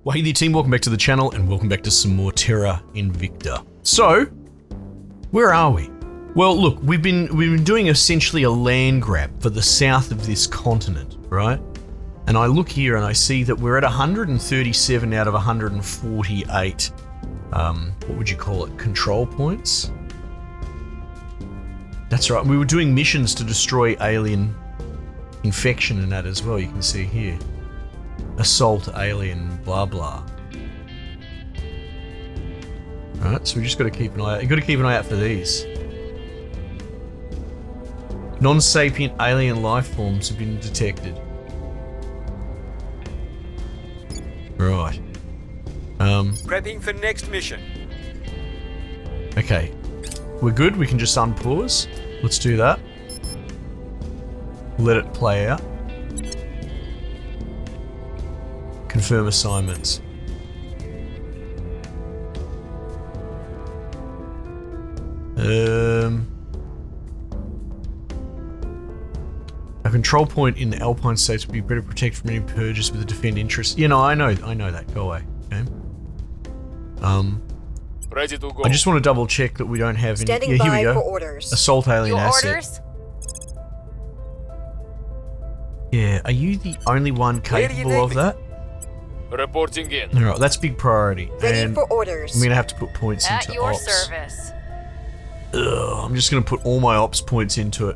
Well, hey there team, welcome back to the channel and welcome back to some more Terra Invicta. So, where are we? Well, look, we've been doing essentially a land grab for the south of this continent, right? And I look here and I see that we're at 137 out of 148, what would you call it, control points? That's right, we were doing missions to destroy alien infection and that as well, you can see here. Assault alien blah blah. Alright, so we just got to keep an eye out. You got to keep an eye out for these. Non-sapient alien life forms have been detected. Right. Prepping for next mission. Okay. We're good, we can just unpause. Let's do that. Let it play out. Confirm assignments. A control point in the Alpine states would be better protected from any purges with a defend interest. You know, I know that. Go away. Okay. Ready to go. I just want to double check that we don't have any. Standing Yeah, here by we go. for orders. Assault alien Your asset. orders? Yeah, are you the only one capable of that? Reporting in. Alright, that's big priority. Ready and for orders. I'm gonna have to put points At into your ops. service. Ugh, I'm just gonna put all my ops points into it.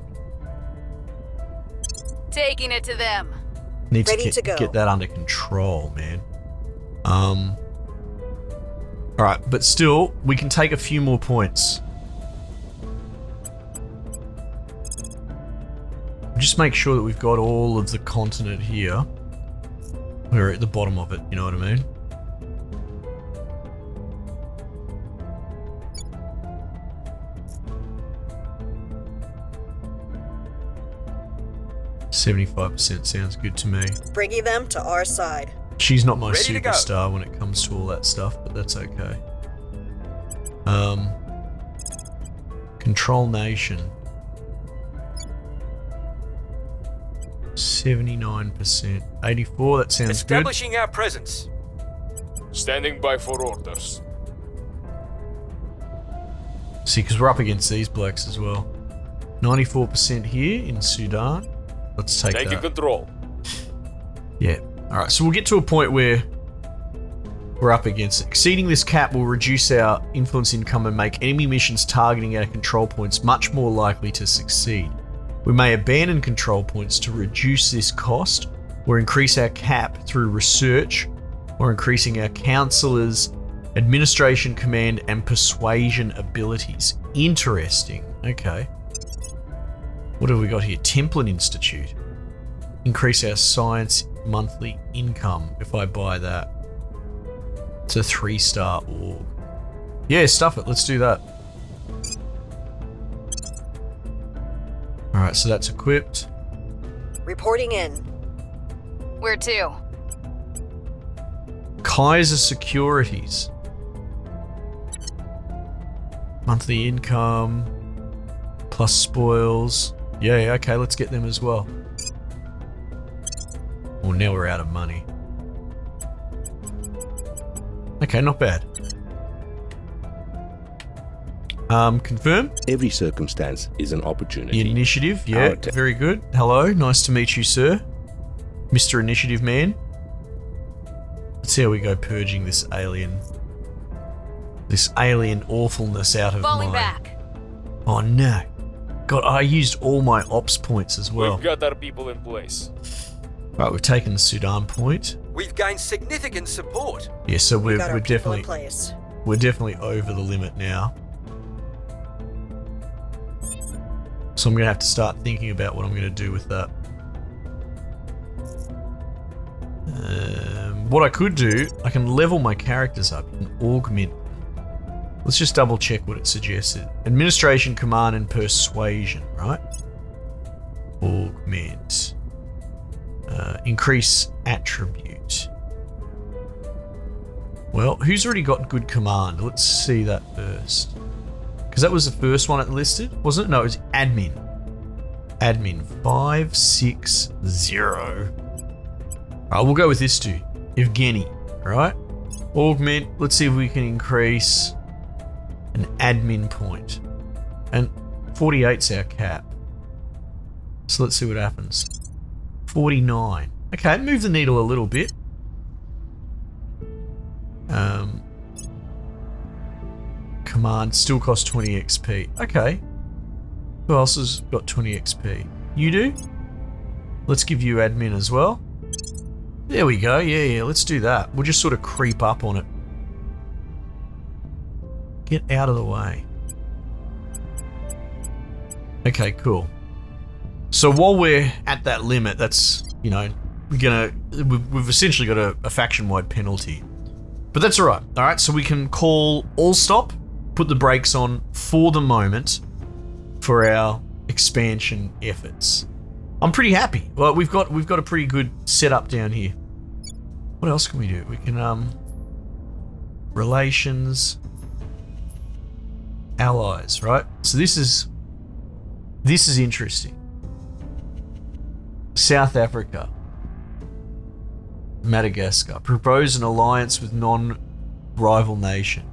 Taking it to them. Need Ready to to go. get that under control, man. Alright, but still, we can take a few more points. Just make sure that we've got all of the continent here. We're at the bottom of it, you know what I mean? $75% sounds good to me. Bringing them to our side. She's not my Ready to go. superstar when it comes to all that stuff, but that's okay. Control nation. 79%. 84, that sounds good. Establishing our presence. Standing by for orders. See, because we're up against these blokes as well. 94% here in Sudan. Let's take Taking that. control. Yeah. Alright, so we'll get to a point where we're up against it. Exceeding this cap will reduce our influence income and make enemy missions targeting our control points much more likely to succeed. We may abandon control points to reduce this cost, or increase our cap through research, or increasing our counselors' administration, command, and persuasion abilities. Interesting. Okay. What have we got here? Templin Institute. Increase our science monthly income if I buy that. It's a 3-star org. Yeah, stuff it. Let's do that. Alright, so that's equipped. Reporting in. Where to? Kaiser Securities. Monthly income. Plus spoils. Yeah, okay, let's get them as well. Well, now we're out of money. Okay, not bad. Confirm. Every circumstance is an opportunity. Initiative, yeah, very good. Hello, nice to meet you, sir. Mr. Initiative Man. Let's see how we go purging this alien awfulness out of Falling my... back. Oh no. God, I used all my ops points as well. We've got our people in place. Right, we've taken the Sudan point. We've gained significant support. Yeah, so We we're got our people in definitely place. over the limit now. So I'm gonna have to start thinking about what I'm gonna do with that. What I could do, I can level my characters up and augment. Let's just double check what it suggested. Administration, command, and persuasion, right? Augment. Increase attribute. Well, who's already got good command? Let's see that first. Because that was the first one it listed, wasn't it? No, it was admin. Admin 560. We'll go with this dude, Evgeny. right? Augment. Let's see if we can increase an admin point. And 48's our cap. So let's see what happens. 49. Okay, move the needle a little bit. Command still costs 20 XP. Okay. Who else has got 20 XP? You do? Let's give you admin as well. There we go. Yeah, let's do that. We'll just sort of creep up on it. Get out of the way. Okay, cool. So while we're at that limit, that's, you know, we've essentially got a faction-wide penalty. But that's alright. Alright, so we can call all stop, put the brakes on for the moment for our expansion efforts. I'm pretty happy. Well, we've got a pretty good setup down here. What else can we do? We can relations, allies, right? So this is interesting. South Africa, Madagascar. Propose an alliance with non-rival nation.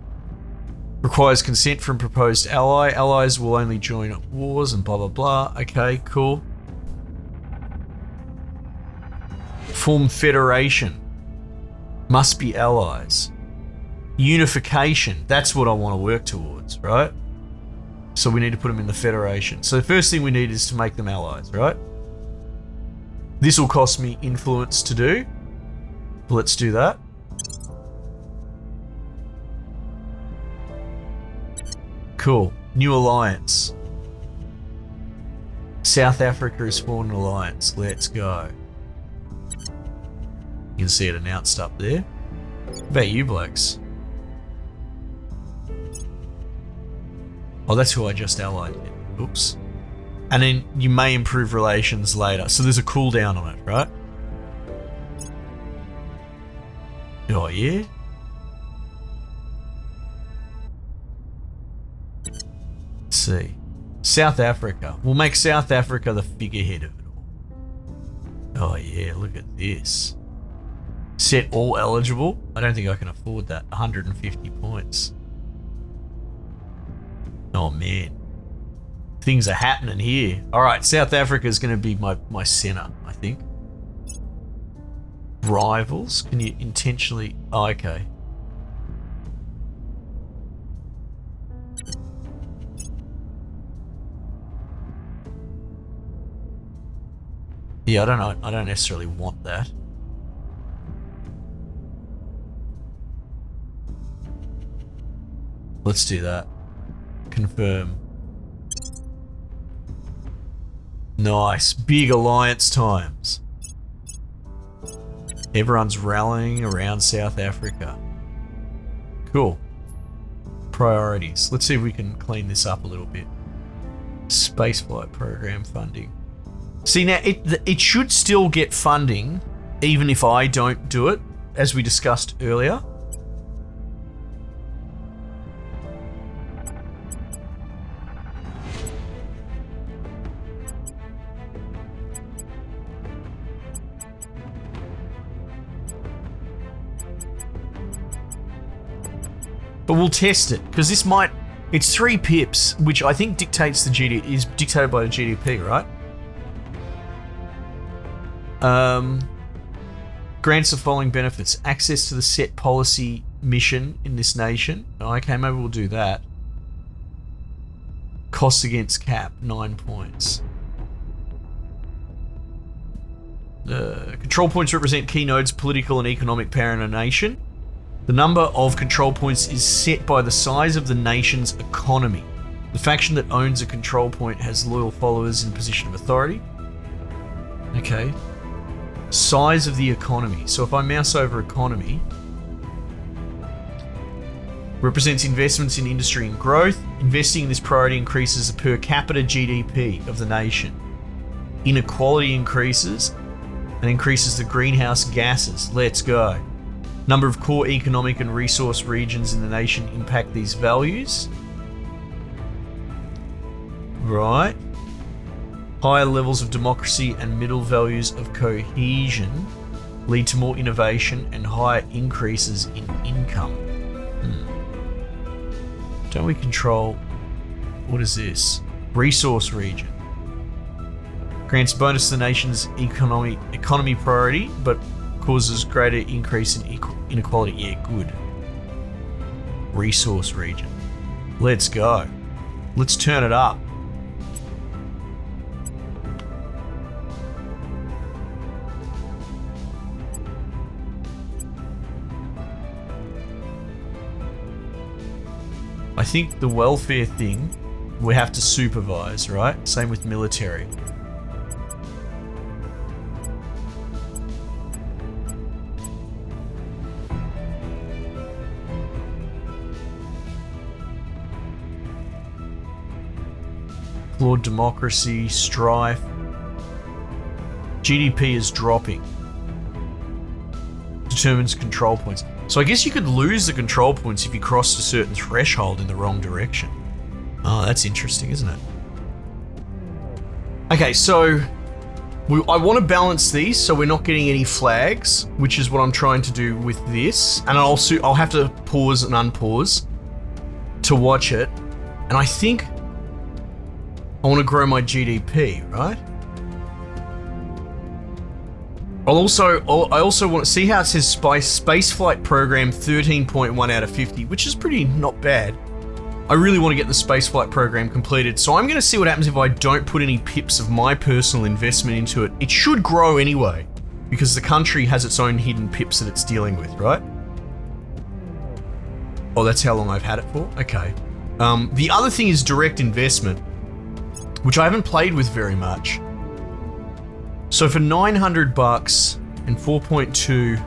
Requires consent from proposed ally. Allies will only join at wars and blah blah blah. Okay, cool. Form federation. Must be allies. Unification. That's what I want to work towards, right? So we need to put them in the federation. So the first thing we need is to make them allies, right? This will cost me influence to do. Let's do that. Cool. New alliance. South Africa has formed an alliance. Let's go. You can see it announced up there. What about you blokes? Oh, that's who I just allied with. Oops. And then you may improve relations later. So there's a cooldown on it, right? Oh, yeah? Let's see. South Africa. We'll make South Africa the figurehead of it all. Oh, yeah, look at this. Set all eligible. I don't think I can afford that. 150 points. Oh, man. Things are happening here. Alright, South Africa is going to be my center, I think. Rivals? Can you intentionally... Oh, okay. Yeah, I don't know. I don't necessarily want that. Let's do that. Confirm. Nice. Big alliance times. Everyone's rallying around South Africa. Cool. Priorities. Let's see if we can clean this up a little bit. Spaceflight program funding. See, now it should still get funding even if I don't do it, as we discussed earlier. But we'll test it, because this might... It's 3 pips, which I think dictates is dictated by the GDP, right? Grants the following benefits. Access to the set policy mission in this nation. Okay, maybe we'll do that. Costs against cap, 9 points. Control points represent key nodes, political and economic power in a nation. The number of control points is set by the size of the nation's economy. The faction that owns a control point has loyal followers in position of authority. Okay. Size of the economy. So if I mouse over economy, represents investments in industry and growth. Investing in this priority increases the per capita GDP of the nation. Inequality increases and increases the greenhouse gases. Let's go. Number of core economic and resource regions in the nation impact these values. Right. Higher levels of democracy and middle values of cohesion lead to more innovation and higher increases in income. Don't we control... What is this? Resource region. Grants bonus to the nation's economy priority, but causes greater increase in inequality. Yeah, good. Resource region. Let's go. Let's turn it up. I think the welfare thing we have to supervise, right? Same with military. Flawed democracy, strife. GDP is dropping. Determines control points. So I guess you could lose the control points if you crossed a certain threshold in the wrong direction. Oh, that's interesting, isn't it? Okay, so I want to balance these so we're not getting any flags, which is what I'm trying to do with this. And I'll have to pause and unpause to watch it. And I think I want to grow my GDP, right? I also want to see how it says spaceflight program 13.1 out of 50, which is pretty not bad. I really want to get the spaceflight program completed, so I'm going to see what happens if I don't put any pips of my personal investment into it. It should grow anyway, because the country has its own hidden pips that it's dealing with, right? Oh, that's how long I've had it for? Okay. The other thing is direct investment, which I haven't played with very much. So for 900 bucks and 4.2,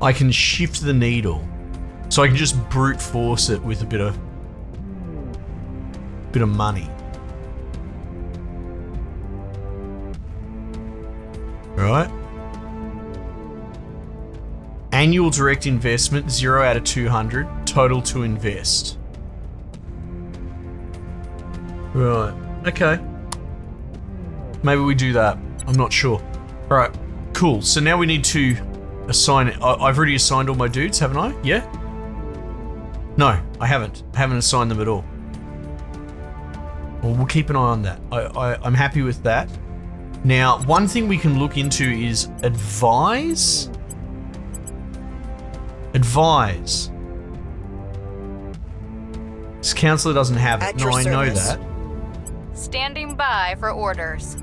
I can shift the needle. So I can just brute force it with a bit of money. Right? Annual direct investment, 0 out of 200. Total to invest. Right. Okay. Maybe we do that. I'm not sure. Alright. Cool. So now we need to assign it. I've already assigned all my dudes, haven't I? Yeah? No, I haven't. I haven't assigned them at all. Well, we'll keep an eye on that. I'm happy with that. Now, one thing we can look into is advise. Advise. This councillor doesn't have it. No, I know that. Standing by for orders.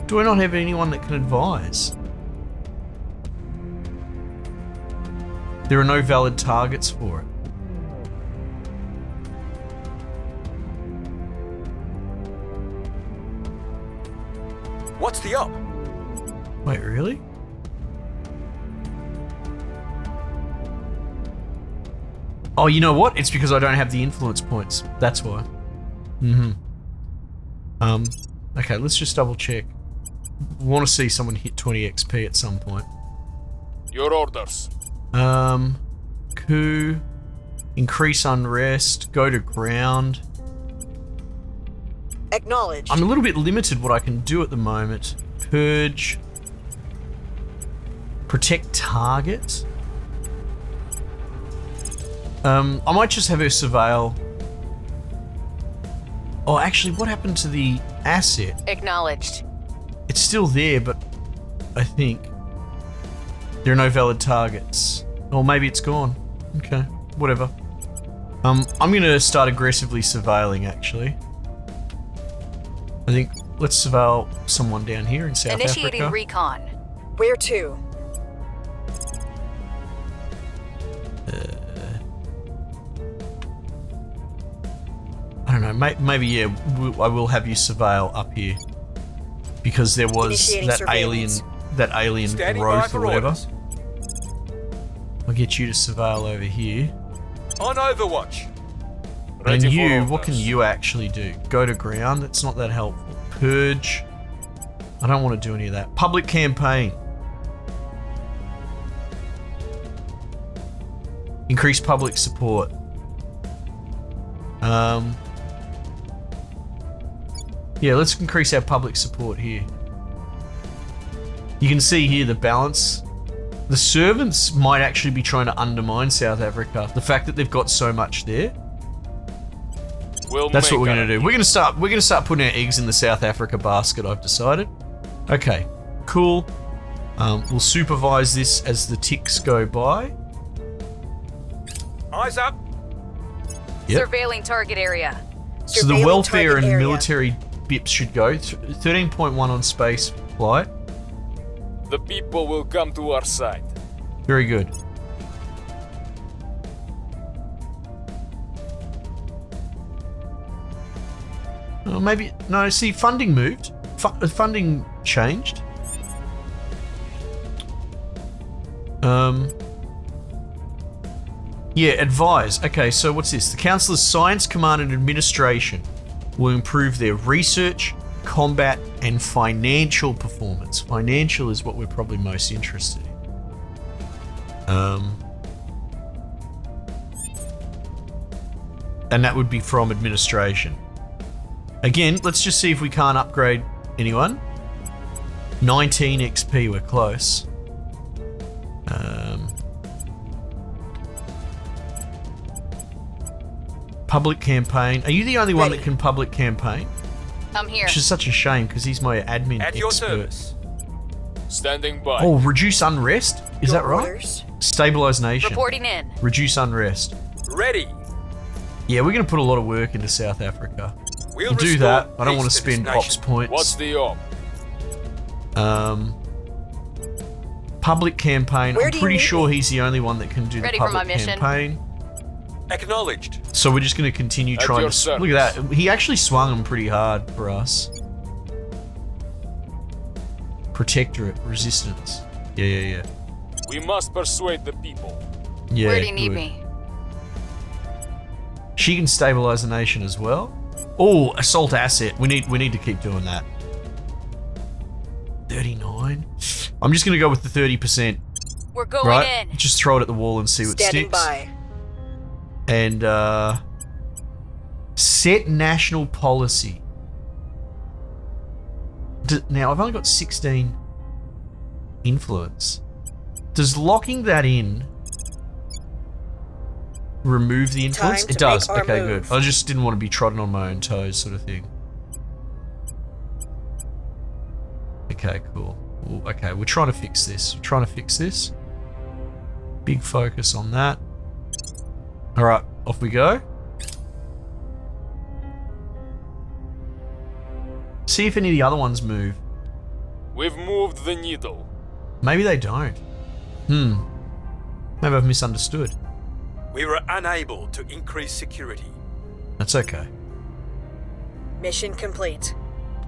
Do I not have anyone that can advise? There are no valid targets for it. What's the up? Wait, really? Oh, you know what? It's because I don't have the influence points. That's why. Okay, let's just double check. We want to see someone hit 20 XP at some point. Your orders. Coup. Increase unrest. Go to ground. Acknowledged. I'm a little bit limited what I can do at the moment. Purge. Protect target. I might just have her surveil. Oh, actually, what happened to the asset? Acknowledged. It's still there, but I think there are no valid targets. Or maybe it's gone. Okay, whatever. I'm gonna start aggressively surveilling, actually. I think let's surveil someone down here in South Initiating Africa. recon. Where to? I don't know, maybe yeah, I will have you surveil up here. Because there was that alien Standing growth by or for whatever. orders. I'll get you to surveil over here. On Overwatch. And Ready for you, orders. what can you actually do? Go to ground, that's not that helpful. Purge. I don't want to do any of that. Public campaign. Increase public support. Yeah, let's increase our public support here. You can see here the balance. The servants might actually be trying to undermine South Africa. The fact that they've got so much there. That's what we're gonna do. We're gonna start putting our eggs in the South Africa basket, I've decided. Okay, cool. We'll supervise this as the ticks go by. Eyes up. Yep. Surveilling target area. So the Surveilling welfare target and area. military bips should go. 13.1 on space flight. The people will come to our side. Very good. Oh, maybe no. See, funding moved. Funding changed. Yeah, advise. Okay, so what's this? The Council's Science Command and Administration will improve their research, combat, and financial performance. Financial is what we're probably most interested in. And that would be from administration. Again, let's just see if we can't upgrade anyone. 19 XP, we're close. Public campaign. Are you the only one that can public campaign? I'm here. Which is such a shame because he's my admin At your expert. service. Standing by. Oh, reduce unrest? Is Your that right? orders? Stabilize nation. Reporting in. Reduce unrest. Ready. Yeah, we're going to put a lot of work into South Africa. We'll We'll do restore that. I don't want to peace this spend nation. ops points. What's the op? Public campaign. Where I'm do you pretty need sure me? he's the only one that can do Ready the for my public mission. campaign. Acknowledged. So we're just going to continue At trying your to... Look at that. He actually swung him pretty hard for us. Protectorate. Resistance. Yeah. We must persuade the people. Yeah, Where do you need good. me? She can stabilize the nation as well. Oh, assault asset. We need to keep doing that. 39. I'm just going to go with the 30%. We're going Right? in. Just throw it at the wall and see what Standing sticks. by. And set national policy. Now I've only got 16 influence. Does locking that in remove the influence? Time It to does. make our Okay, move. good. I just didn't want to be trodden on my own toes, sort of thing. Okay, cool. Ooh, okay, we're trying to fix this. Big focus on that. All right, off we go. See if any of the other ones move. We've moved the needle. Maybe they don't. Maybe I've misunderstood. We were unable to increase security. That's okay. Mission complete.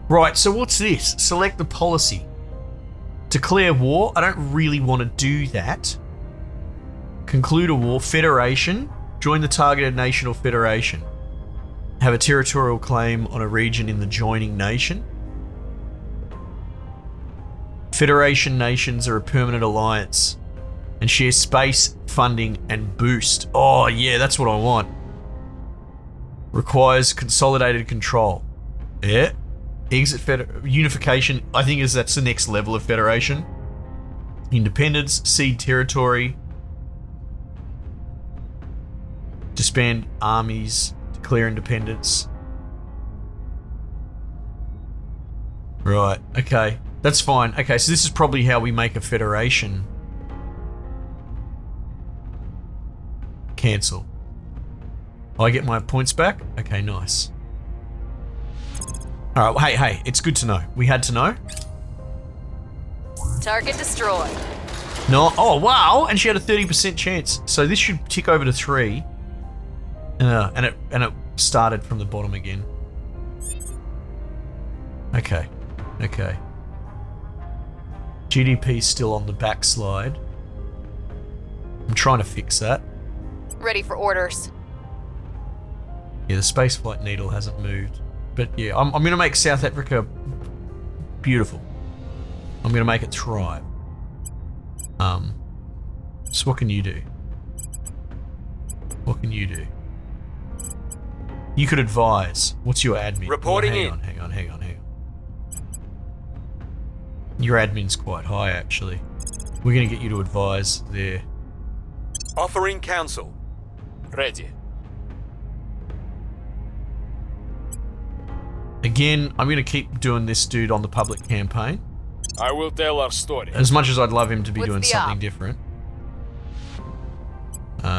Right, so what's this? Select the policy. Declare war? I don't really want to do that. Conclude a war. Federation. Join the targeted nation or federation. Have a territorial claim on a region in the joining nation. Federation nations are a permanent alliance and share space, funding, and boost. Oh yeah, that's what I want. Requires consolidated control. Yeah. Exit unification, I think that's the next level of federation. Independence, cede territory. Disband armies, declare independence. Right, okay. That's fine. Okay, so this is probably how we make a federation. Cancel. I get my points back? Okay, nice. Alright, hey, it's good to know. We had to know. Target destroyed. No, oh wow, and she had a 30% chance. So this should tick over to 3. And it started from the bottom again. Okay. GDP's still on the backslide. I'm trying to fix that. Ready for orders. Yeah, the spaceflight needle hasn't moved. But yeah, I'm going to make South Africa beautiful. I'm going to make it thrive. So what can you do? What can you do? You could advise. What's your admin? Reporting hang in. on. Your admin's quite high, actually. We're going to get you to advise there. Offering counsel. Ready. Again, I'm going to keep doing this dude on the public campaign. I will tell our story. As much as I'd love him to be What's doing the something op? different.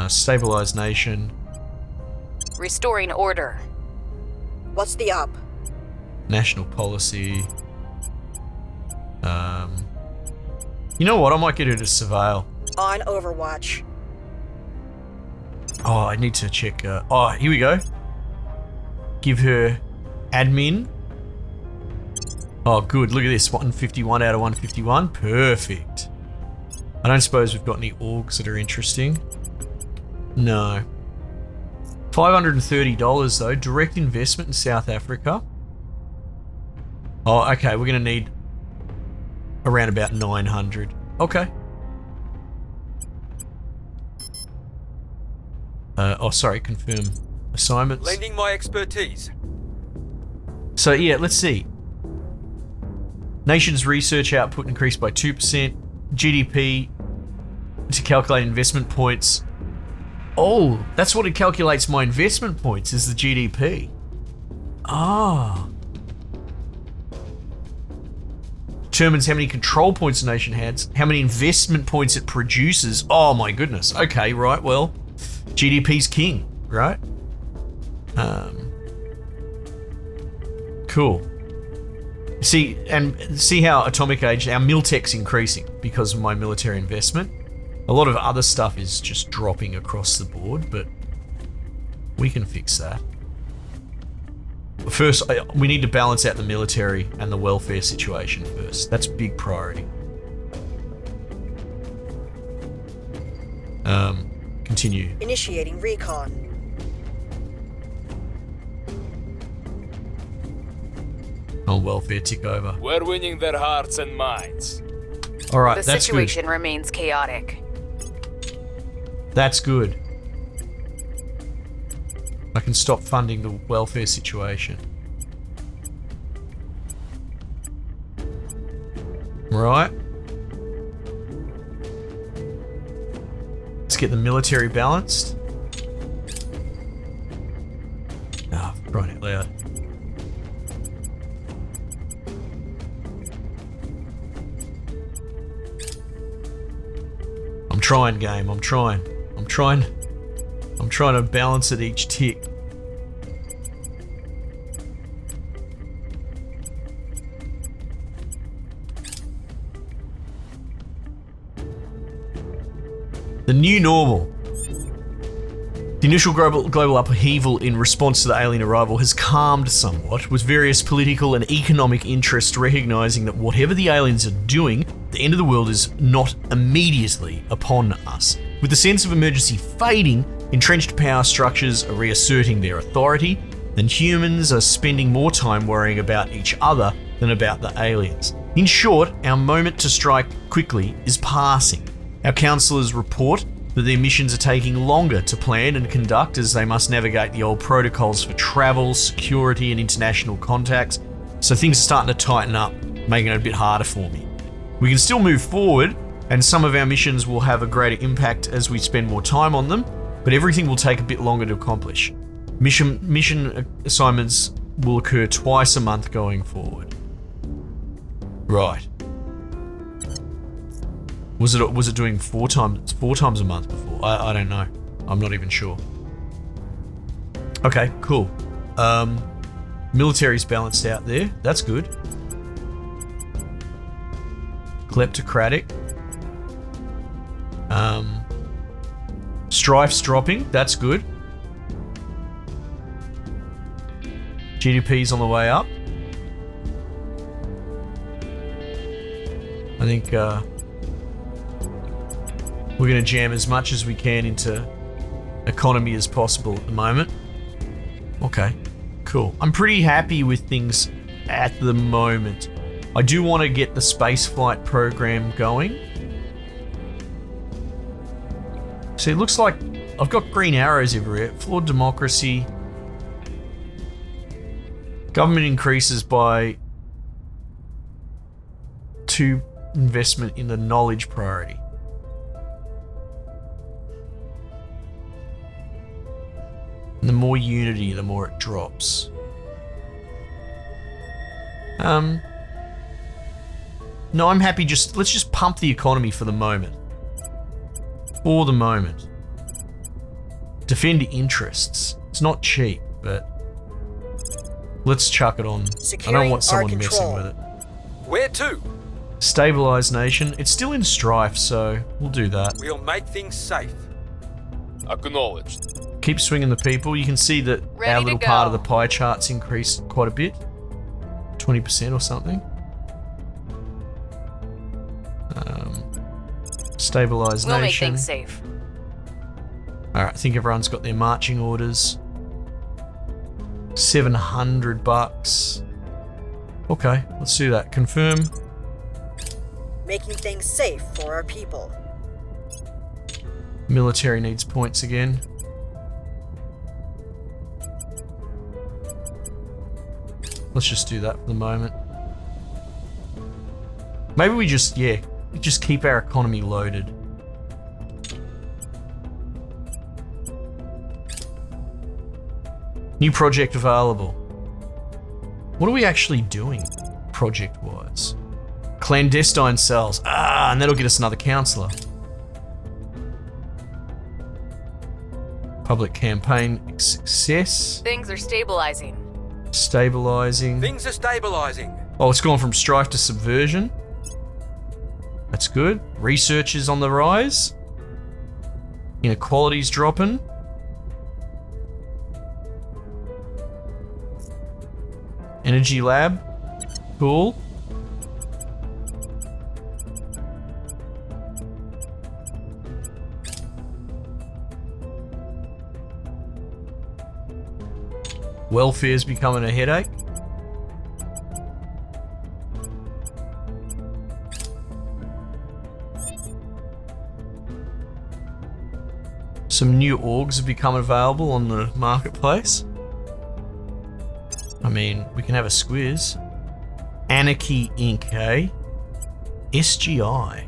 Stabilize nation. Restoring order. What's the up? National policy. You know what? I might get her to surveil. On Overwatch. Oh, I need to check. Oh, here we go. Give her admin. Oh, good. Look at this. 151 out of 151. Perfect. I don't suppose we've got any orgs that are interesting. No. $530 though. Direct investment in South Africa. Oh, okay. We're going to need around about 900. Okay. Oh, sorry. Confirm assignments. Lending my expertise. So yeah, let's see. Nation's research output increased by 2%. GDP to calculate investment points. Oh, that's what it calculates my investment points, is the GDP. Ah. Determines how many control points a nation has, how many investment points it produces. Oh my goodness. Okay, right, well, GDP's king, right? Cool. See how Atomic Age, our Miltech's increasing because of my military investment. A lot of other stuff is just dropping across the board, but we can fix that. First, we need to balance out the military and the welfare situation first. That's big priority. Continue. Initiating recon. Oh, welfare tick over. We're winning their hearts and minds. All right, The that's good. situation remains chaotic. That's good. I can stop funding the welfare situation. Right. Let's get the military balanced. Ah, oh, crying out loud. I'm trying, game. I'm trying to balance it each tick. The new normal. The initial global upheaval in response to the alien arrival has calmed somewhat, with various political and economic interests recognizing that whatever the aliens are doing, the end of the world is not immediately upon us. With the sense of emergency fading, entrenched power structures are reasserting their authority, and humans are spending more time worrying about each other than about the aliens. In short, our moment to strike quickly is passing. Our counsellors report that their missions are taking longer to plan and conduct as they must navigate the old protocols for travel, security, and international contacts, so things are starting to tighten up, making it a bit harder for me. We can still move forward, and some of our missions will have a greater impact as we spend more time on them, but everything will take a bit longer to accomplish. Mission assignments will occur twice a month going forward. Right. Was it doing four times a month before? I don't know. I'm not even sure. Okay, cool. Military's balanced out there. That's good. Kleptocratic. Strife's dropping. That's good. GDP's on the way up. I think we're going to jam as much as we can into economy as possible at the moment. Okay, cool. I'm pretty happy with things at the moment. I do want to get the spaceflight program going. See, it looks like I've got green arrows everywhere. Flawed democracy. Government increases by 2 investment in the knowledge priority. And the more unity, the more it drops. No, I'm happy let's just pump the economy for the moment. For the moment. Defend interests. It's not cheap, but let's chuck it on. I don't want someone messing with it. Where to? Stabilize nation. It's still in strife, so we'll do that. We'll make things safe. Acknowledged. Keep swinging the people. You can see that Ready our to little go. part of the pie chart's increased quite a bit. 20% or something. Stabilize We'll make nation. things safe. Alright, I think everyone's got their marching orders. $700. Okay, let's do that. Confirm. Making things safe for our people. Military needs points again. Let's just do that for the moment. Maybe we just keep our economy loaded. New project available. What are we actually doing, project-wise? Clandestine cells. And that'll get us another councillor. Public campaign success. Things are stabilizing. Stabilizing. Things are stabilizing. Oh, it's gone from strife to subversion. That's good. Research is on the rise. Inequality's dropping. Energy lab. Cool. Welfare's becoming a headache. Some new orgs have become available on the marketplace. I mean, we can have a squiz. Anarchy Inc., eh? SGI.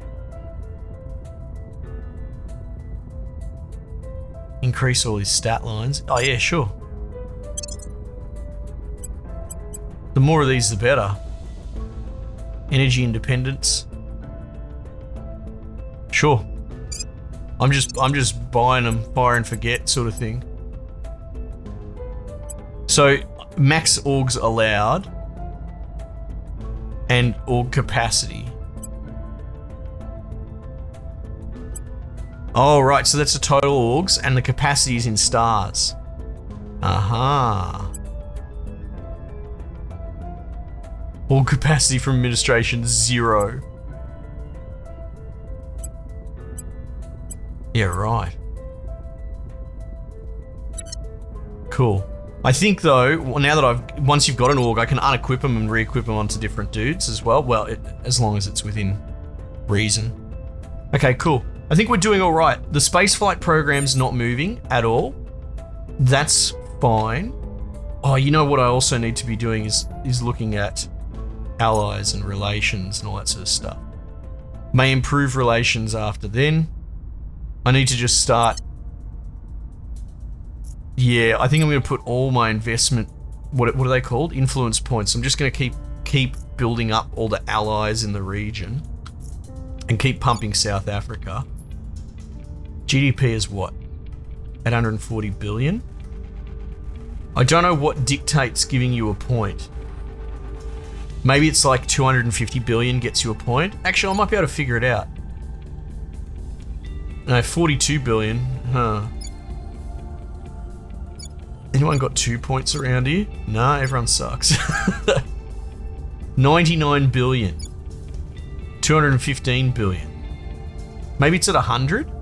Increase all his stat lines. Oh yeah, sure. The more of these, the better. Energy independence. Sure. I'm just buying them, fire and forget sort of thing. So max orgs allowed and org capacity. Oh right, so that's the total orgs and the capacity is in stars. Aha. Org capacity from administration 0. Yeah, right. Cool. I think though, now that once you've got an org, I can unequip them and re-equip them onto different dudes as well. Well, as long as it's within reason. Okay, cool. I think we're doing all right. The spaceflight program's not moving at all. That's fine. Oh, you know what I also need to be doing is looking at allies and relations and all that sort of stuff. May improve relations after then. I need to just start. Yeah, I think I'm going to put all my investment. What are they called? Influence points. I'm just going to keep building up all the allies in the region, and keep pumping South Africa. GDP is what? 840 billion. I don't know what dictates giving you a point. Maybe it's like 250 billion gets you a point. Actually, I might be able to figure it out. No, 42 billion. Huh. Anyone got 2 points around here? Nah, everyone sucks. 99 billion. 215 billion. Maybe it's at 100?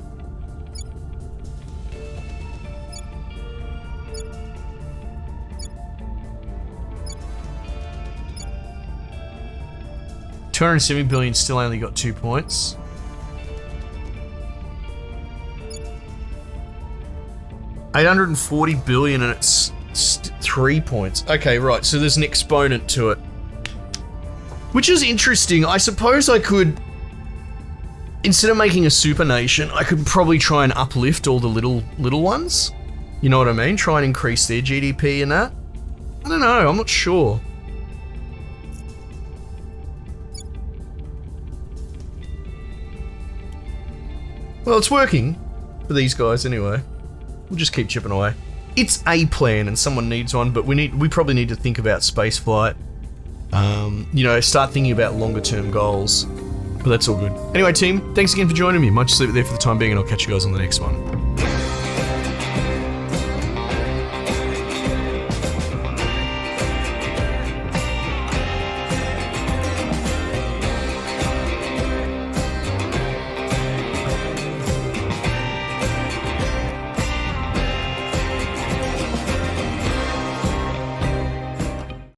$270 billion still only got 2 points. $840 billion and it's 3 points. Okay, right, so there's an exponent to it. Which is interesting. I suppose I could, instead of making a super nation, I could probably try and uplift all the little ones. You know what I mean? Try and increase their GDP and that. I don't know, I'm not sure. Well, it's working for these guys anyway. We'll just keep chipping away. It's a plan and someone needs one, but we probably need to think about spaceflight. You know, start thinking about longer term goals. But that's all good. Anyway, team, thanks again for joining me. Might just leave it there for the time being and I'll catch you guys on the next one.